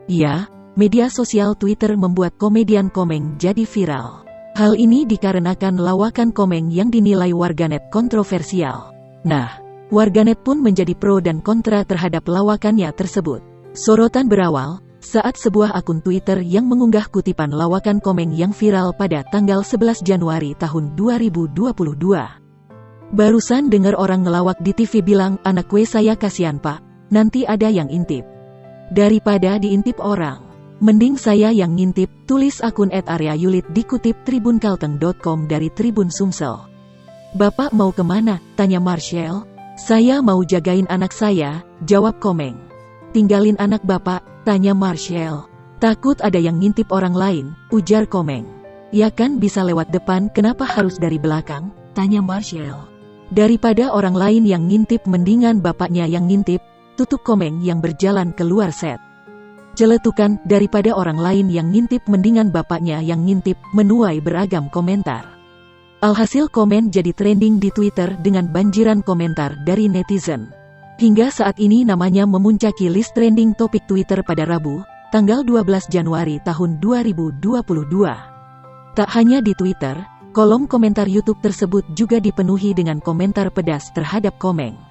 Ya, media sosial Twitter membuat komedian Komeng jadi viral. Hal ini dikarenakan lawakan Komeng yang dinilai warganet kontroversial. Nah, warganet pun menjadi pro dan kontra terhadap lawakannya tersebut. Sorotan berawal saat sebuah akun Twitter yang mengunggah kutipan lawakan Komeng yang viral pada tanggal 11 Januari tahun 2022. Barusan dengar orang ngelawak di TV bilang, anak gue saya kasihan pak, nanti ada yang intip. Daripada diintip orang, mending saya yang ngintip, tulis akun @aryayulit dikutip tribunkalteng.com dari Tribun Sumsel. Bapak mau kemana? Tanya Marshall. Saya mau jagain anak saya, jawab Komeng. Tinggalin anak bapak? Tanya Marshall. Takut ada yang ngintip orang lain, ujar Komeng. Ya kan bisa lewat depan, kenapa harus dari belakang? Tanya Marshall. Daripada orang lain yang ngintip mendingan bapaknya yang ngintip, tutup Komeng yang berjalan keluar set. Celetukan, daripada orang lain yang ngintip mendingan bapaknya yang ngintip, menuai beragam komentar. Alhasil Komeng jadi trending di Twitter dengan banjiran komentar dari netizen. Hingga saat ini namanya memuncaki list trending topik Twitter pada Rabu, tanggal 12 Januari tahun 2022. Tak hanya di Twitter, kolom komentar YouTube tersebut juga dipenuhi dengan komentar pedas terhadap Komeng.